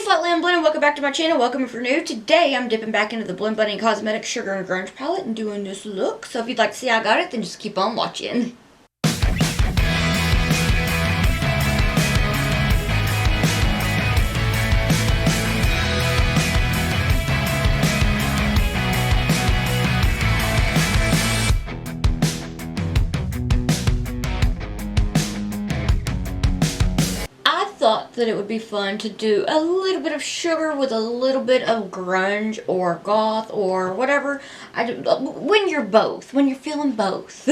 Slightly Unblended, welcome back to my channel. Welcome if you're new. Today I'm dipping back into the Blend Bunny Cosmetics Sugar and Grunge palette and doing this look. So if you'd like to see how I got it, then just keep on watching. Thought that it would be fun to do a little bit of sugar with a little bit of grunge or goth or whatever. When you're feeling both.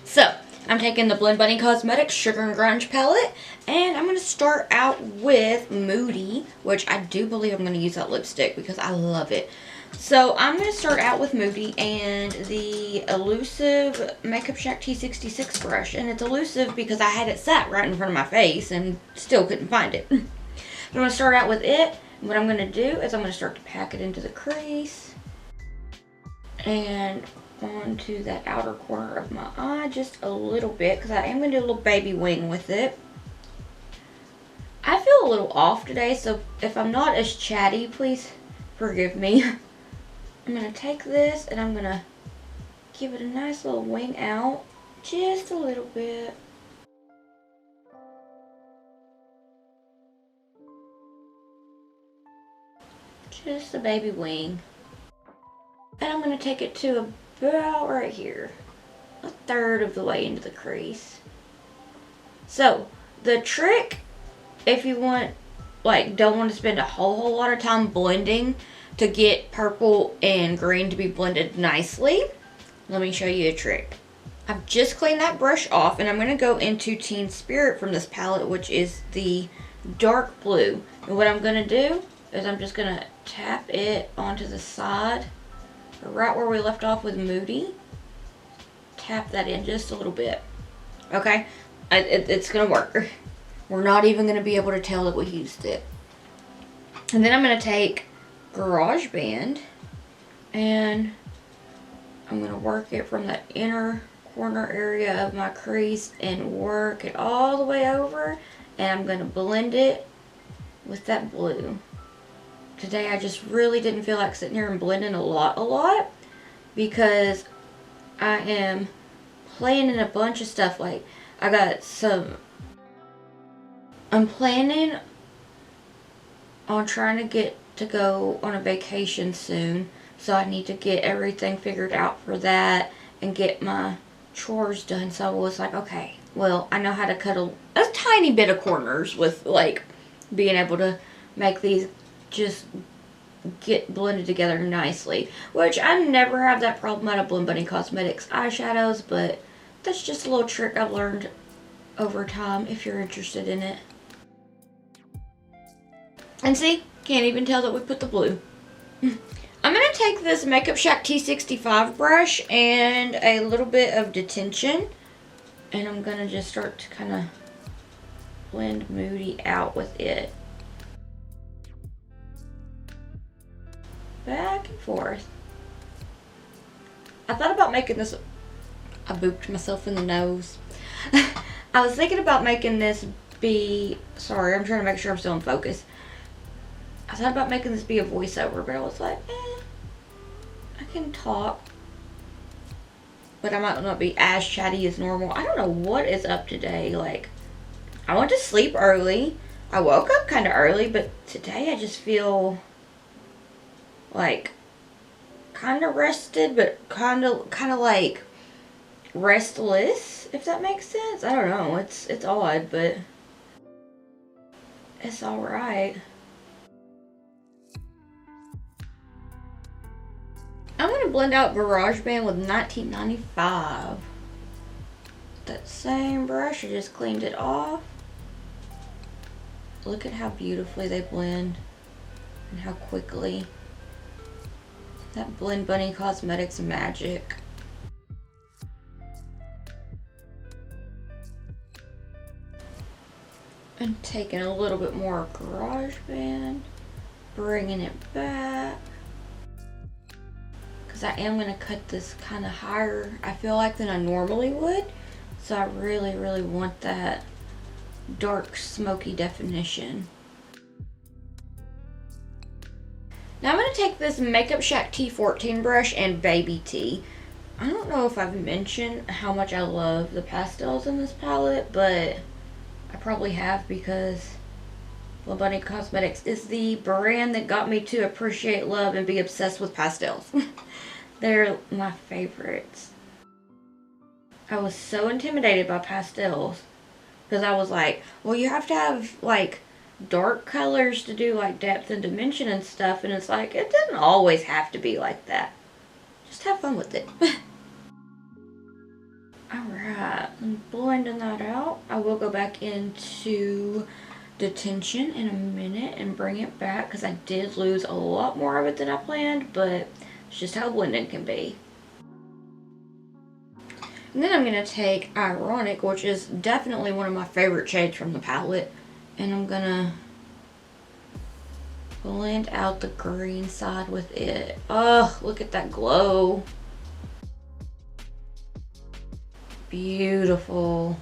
So I'm taking the Blend Bunny Cosmetics Sugar and Grunge palette, and I'm going to start out with Moody, which I do believe I'm going to use that lipstick because I love it. So I'm going to start out with Moody and the elusive Makeup Shack T66 brush. And it's elusive because I had it sat right in front of my face and still couldn't find it. But I'm going to start out with it. And what I'm going to do is I'm going to start to pack it into the crease and onto that outer corner of my eye just a little bit, because I am going to do a little baby wing with it. I feel a little off today, so if I'm not as chatty, please forgive me. I'm going to take this and I'm going to give it a nice little wing out, just a little bit. Just a baby wing. And I'm going to take it to about right here, a third of the way into the crease. So the trick, if you want, don't want to spend a whole lot of time blending to get purple and green to be blended nicely, let me show you a trick. I've just cleaned that brush off and I'm going to go into Teen Spirit from this palette, which is the dark blue. And what I'm going to do is I'm just going to tap it onto the side, right where we left off with Moody. Tap that in just a little bit. Okay? It's going to work. We're not even going to be able to tell that we used it. And then I'm going to take GarageBand and I'm going to work it from that inner corner area of my crease and work it all the way over, and I'm going to blend it with that blue. Today I just really didn't feel like sitting here and blending a lot because I am playing in a bunch of stuff. I'm planning on trying to get to go on a vacation soon, so I need to get everything figured out for that and get my chores done. So I was like, okay, well, I know how to cut a tiny bit of corners with being able to make these just get blended together nicely, which I never have that problem out of Blend Bunny Cosmetics eyeshadows, but that's just a little trick I've learned over time if you're interested in it. And see, can't even tell that we put the blue. I'm going to take this Makeup Shack T65 brush and a little bit of detention, and I'm going to just start to kind of blend Moody out with it. Back and forth. I thought about making this, I booped myself in the nose. I was thinking about making this be, sorry, I'm trying to make sure I'm still in focus. I thought about making this be a voiceover, but I was like, I can talk, but I might not be as chatty as normal. I don't know what is up today. I went to sleep early. I woke up kind of early, but today I just feel kind of rested, but kind of restless, if that makes sense. I don't know. It's odd, but it's all right. I'm going to blend out GarageBand with 1995. That same brush, I just cleaned it off. Look at how beautifully they blend and how quickly. That Blend Bunny Cosmetics magic. And taking a little bit more GarageBand, bringing it back. Because I am going to cut this kind of higher, I feel like, than I normally would. So I really, really want that dark smoky definition. Now I'm going to take this Makeup Shack T14 brush and Baby T. I don't know if I've mentioned how much I love the pastels in this palette, but I probably have because Little Bunny Cosmetics is the brand that got me to appreciate, love, and be obsessed with pastels. They're my favorites. I was so intimidated by pastels because I was like, well, you have to have like dark colors to do like depth and dimension and stuff, and it's like, it doesn't always have to be like that. Just have fun with it. Alright, I'm blending that out. I will go back into detention in a minute and bring it back because I did lose a lot more of it than I planned, but it's just how blending can be. And then I'm going to take Ironic, which is definitely one of my favorite shades from the palette, and I'm going to blend out the green side with it. Oh, look at that glow. Beautiful.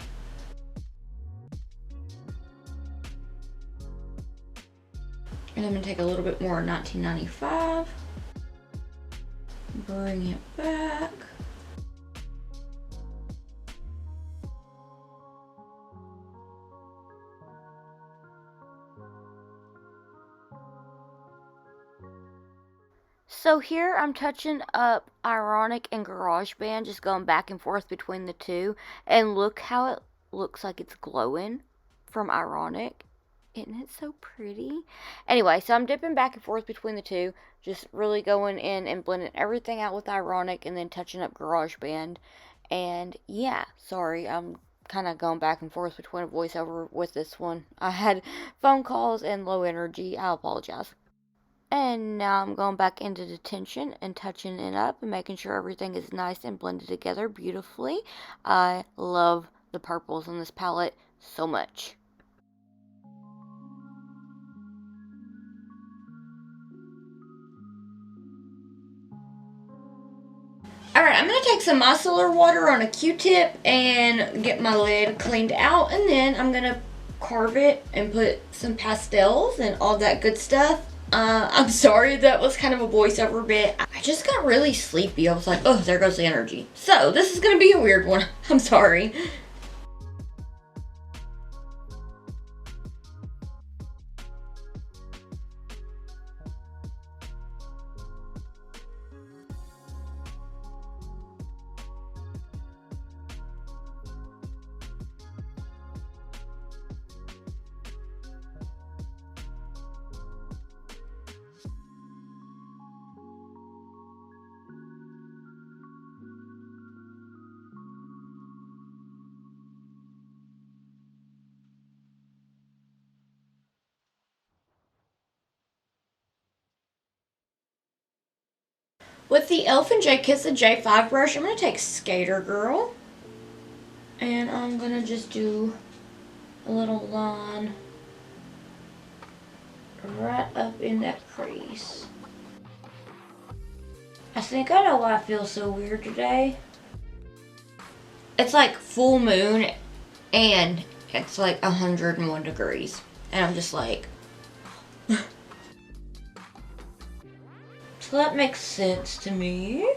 And I'm going to take a little bit more 1995. Bring it back. So here I'm touching up Ironic and GarageBand, just going back and forth between the two. And look how it looks like it's glowing from Ironic. Isn't it so pretty? Anyway, so I'm dipping back and forth between the two, just really going in and blending everything out with Ironic and then touching up GarageBand. And yeah, sorry, I'm kind of going back and forth between a voiceover with this one. I had phone calls and low energy. I apologize. And now I'm going back into detention and touching it up and making sure everything is nice and blended together beautifully. I love the purples in this palette so much. Alright, I'm going to take some micellar water on a Q-tip and get my lid cleaned out, and then I'm going to carve it and put some pastels and all that good stuff. I'm sorry that was kind of a voiceover bit. I just got really sleepy. I was like, oh, there goes the energy. So this is going to be a weird one. I'm sorry. With the Elf and J Kiss the J5 brush, I'm going to take Skater Girl. And I'm going to just do a little line right up in that crease. I think I know why I feel so weird today. It's like full moon and it's like 101 degrees. And I'm just like... So that makes sense to me.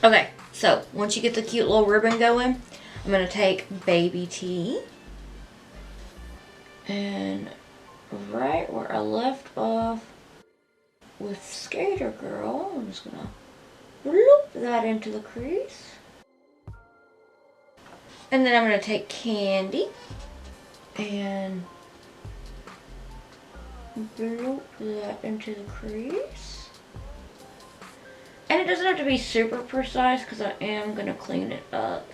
Okay, so once you get the cute little ribbon going, I'm going to take Baby T. And right where I left off with Skater Girl, I'm just going to loop that into the crease. And then I'm going to take Candy and loop that into the crease. And it doesn't have to be super precise because I am going to clean it up.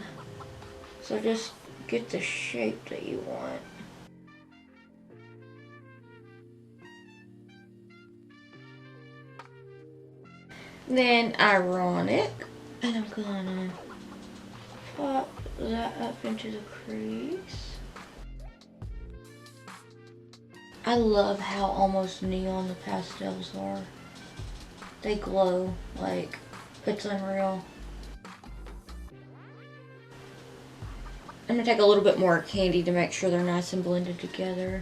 So just get the shape that you want. Then Ironic. And I'm going to pop that up into the crease. I love how almost neon the pastels are. They glow like it's unreal. I'm going to take a little bit more candy to make sure they're nice and blended together.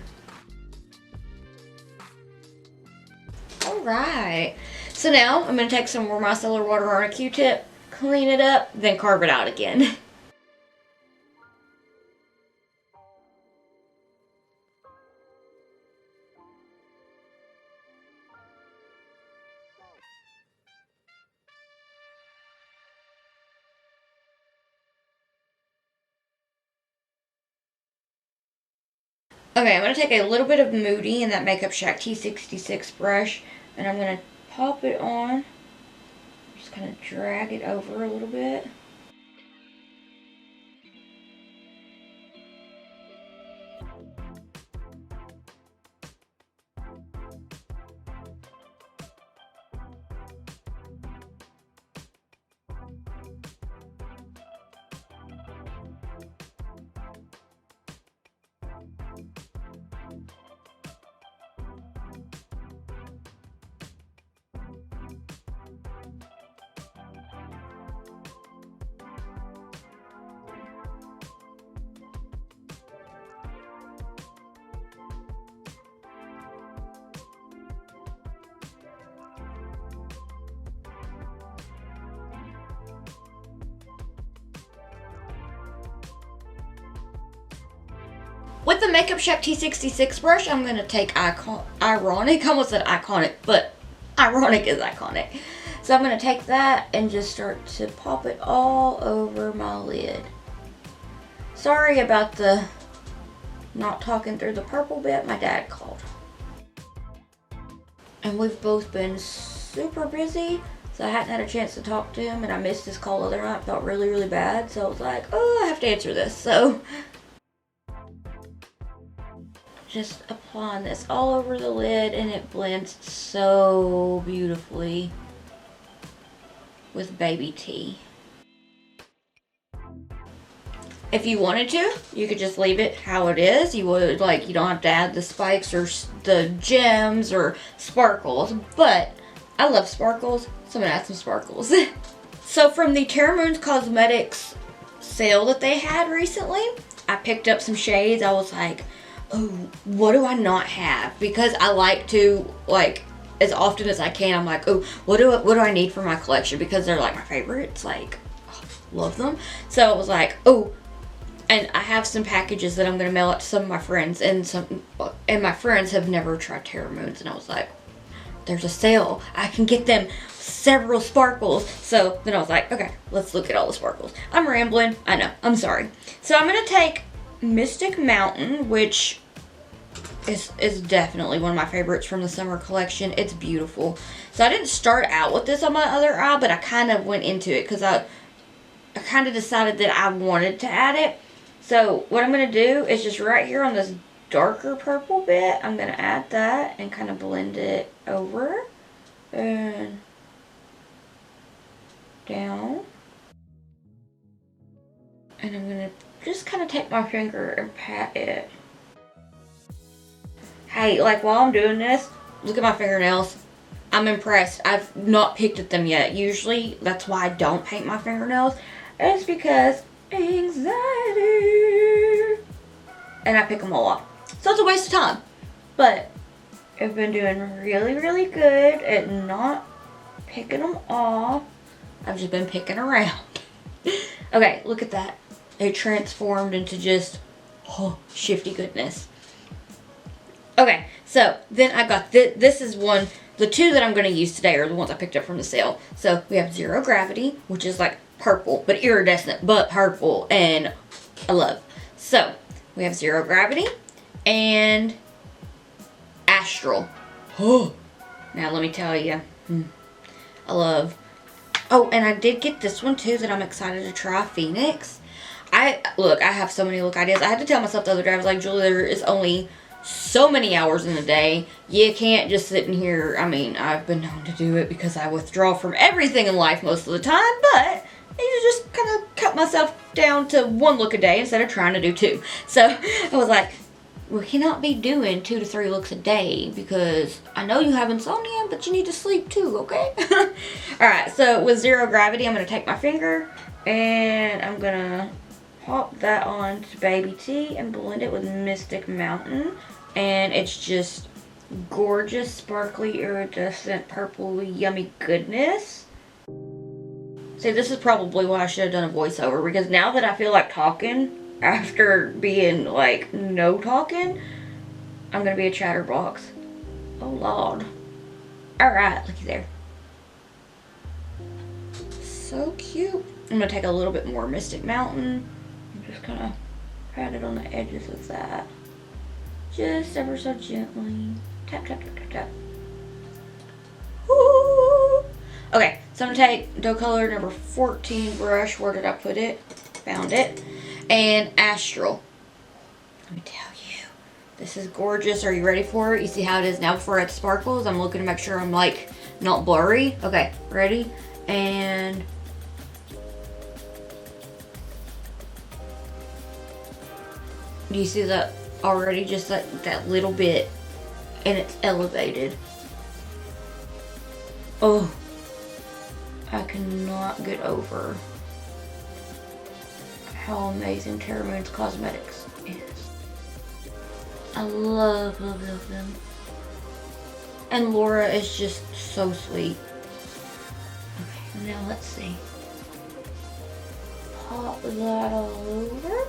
Alright. So now I'm going to take some more micellar water on a Q-tip, clean it up, then carve it out again. Okay, I'm going to take a little bit of Moody in that Makeup Shack T66 brush, and I'm going to pop it on. Just kind of drag it over a little bit. With the Makeup Shack T66 brush, I'm going to take Ironic. I almost said iconic, but Ironic is iconic. So I'm going to take that and just start to pop it all over my lid. Sorry about the not talking through the purple bit. My dad called. And we've both been super busy, so I hadn't had a chance to talk to him, and I missed his call the other night. Felt really, really bad, so I was like, oh, I have to answer this. So just applying this all over the lid, and it blends so beautifully with baby tea. If you wanted to, you could just leave it how it is. You would, like, you don't have to add the spikes or the gems or sparkles, but I love sparkles, so I'm gonna add some sparkles. So from the Terra Moons Cosmetics sale that they had recently, I picked up some shades. I was like, oh, what do I not have? Because I like to, like, as often as I can, I'm like, oh, what do I need for my collection? Because they're like my favorites, like, oh, love them. So I was like, oh, and I have some packages that I'm gonna mail out to some of my friends, and my friends have never tried Terra Moons, and I was like, there's a sale, I can get them several sparkles. So then I was like, okay, let's look at all the sparkles. I'm rambling, I know, I'm sorry. So I'm gonna take Mystic Mountain, which is definitely one of my favorites from the summer collection. It's beautiful. So I didn't start out with this on my other eye, but I kind of went into it because I kind of decided that I wanted to add it. So what I'm going to do is just right here on this darker purple bit, I'm going to add that and kind of blend it over and down. And I'm going to just kind of take my finger and pat it. Hey, like, while I'm doing this, look at my fingernails. I'm impressed. I've not picked at them yet. Usually, that's why I don't paint my fingernails. It's because anxiety. And I pick them all off. So it's a waste of time. But I've been doing really, really good at not picking them off. I've just been picking around. Okay, look at that. It transformed into just, oh, shifty goodness. Okay, so then I got this is one, the two that I'm going to use today are the ones I picked up from the sale. So we have Zero Gravity, which is like purple, but iridescent, but purple, and I love. So we have Zero Gravity and Astral. Oh, now let me tell you, I love. Oh, and I did get this one too that I'm excited to try, Phoenix. I have so many look ideas. I had to tell myself the other day, I was like, Julie, there is only so many hours in a day. You can't just sit in here. I mean, I've been known to do it because I withdraw from everything in life most of the time, but I need to just kind of cut myself down to one look a day instead of trying to do two. So I was like, we cannot be doing 2 to 3 looks a day because I know you have insomnia, but you need to sleep too, okay? Alright, so with Zero Gravity, I'm going to take my finger and I'm going to pop that on to Baby Tea and blend it with Mystic Mountain. And it's just gorgeous, sparkly, iridescent, purple, yummy goodness. See, this is probably why I should have done a voiceover, because now that I feel like talking, after being like no talking, I'm gonna be a chatterbox. Oh Lord. Alright, looky there. So cute. I'm gonna take a little bit more Mystic Mountain and just kind of pat it on the edges of that. Just ever so gently. Tap, tap, tap, tap, tap. Woo! Okay, so I'm gonna take dough color number 14 brush. Where did I put it? Found it. And Astral. Let me tell you, this is gorgeous. Are you ready for it? You see how it is now before it sparkles? I'm looking to make sure I'm like not blurry. Okay, ready? And do you see that already? Just that little bit, and it's elevated. Oh, I cannot get over how amazing Terra Moon's Cosmetics is. I love, love, love them. And Laura is just so sweet. Okay, now let's see. Pop that all over.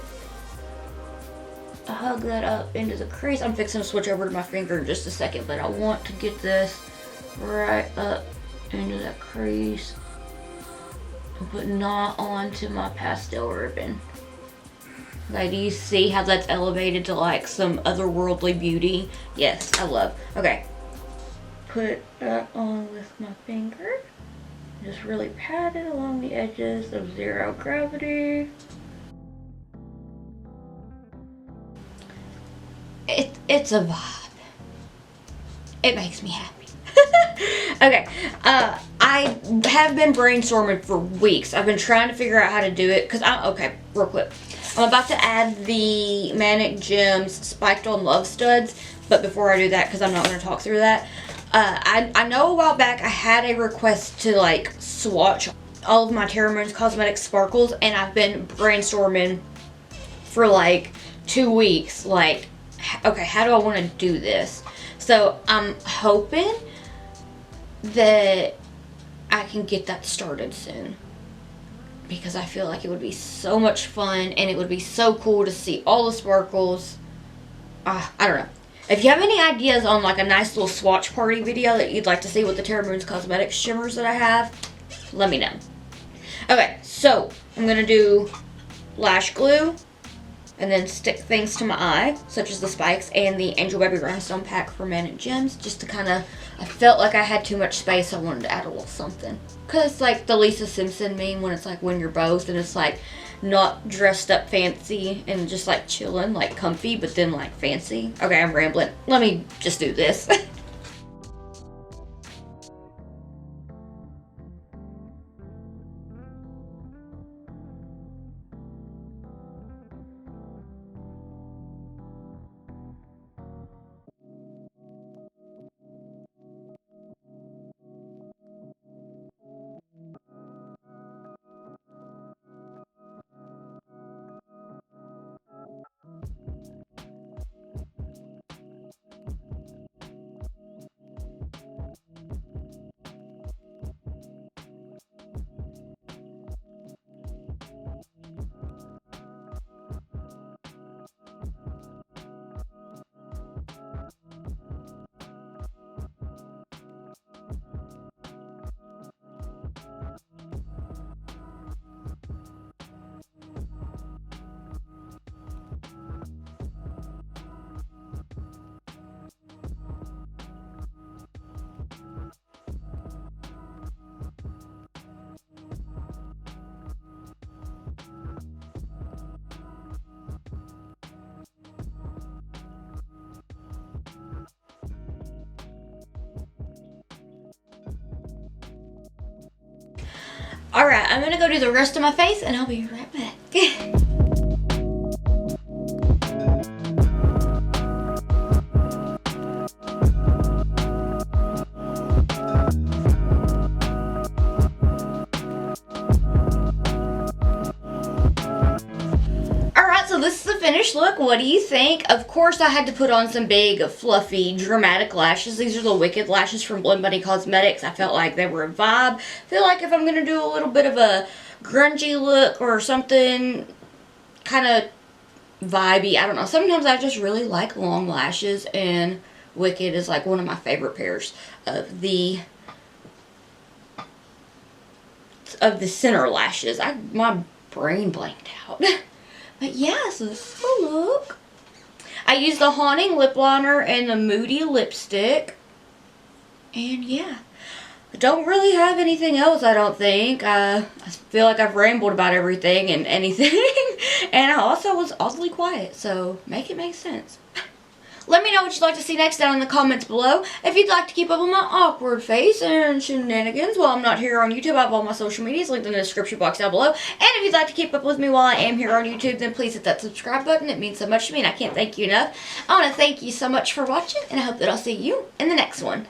Hug that up into the crease. I'm fixing to switch over to my finger in just a second, but I want to get this right up into that crease and put knot onto my pastel ribbon. Okay, do you see how that's elevated to like some otherworldly beauty? Yes, I love. Okay, put that on with my finger. Just really pat it along the edges of Zero Gravity. It's a vibe. It makes me happy. Okay, I have been brainstorming for weeks. I've been trying to figure out how to do it because okay, real quick. I'm about to add the Manic Gems Spiked on Love Studs, but before I do that, because I'm not going to talk through that, I know a while back I had a request to like swatch all of my Terra Moon's Cosmetics sparkles, and I've been brainstorming for like 2 weeks, like, okay, how do I want to do this? So I'm hoping that I can get that started soon, because I feel like it would be so much fun and it would be so cool to see all the sparkles. I don't know. If you have any ideas on like a nice little swatch party video that you'd like to see with the Terra Moon's Cosmetics shimmers that I have, let me know. Okay, so I'm going to do lash glue and then stick things to my eye, such as the spikes and the Angel Baby Rhinestone pack for Manic Gems, just to kind of, I felt like I had too much space, I wanted to add a little something. Because it's like the Lisa Simpson meme when it's like when you're both, and it's like not dressed up fancy and just like chilling, like comfy, but then like fancy. Okay, I'm rambling. Let me just do this. Alright, I'm gonna go do the rest of my face and I'll be right back. Alright, so this is the finished look. What do you think? Of course, I had to put on some big, fluffy, dramatic lashes. These are the Wicked lashes from Blend Bunny Cosmetics. I felt like they were a vibe. I feel like if I'm going to do a little bit of a grungy look or something kind of vibey, I don't know. Sometimes I just really like long lashes, and Wicked is like one of my favorite pairs of the center lashes. My brain blanked out. But yes, this is a look. I used the Haunting lip liner and the Moody lipstick. And yeah, I don't really have anything else, I don't think. I feel like I've rambled about everything and anything. And I also was oddly quiet, so make it make sense. Let me know what you'd like to see next down in the comments below. If you'd like to keep up with my awkward face and shenanigans while I'm not here on YouTube, I have all my social medias linked in the description box down below. And if you'd like to keep up with me while I am here on YouTube, then please hit that subscribe button. It means so much to me, and I can't thank you enough. I want to thank you so much for watching, and I hope that I'll see you in the next one.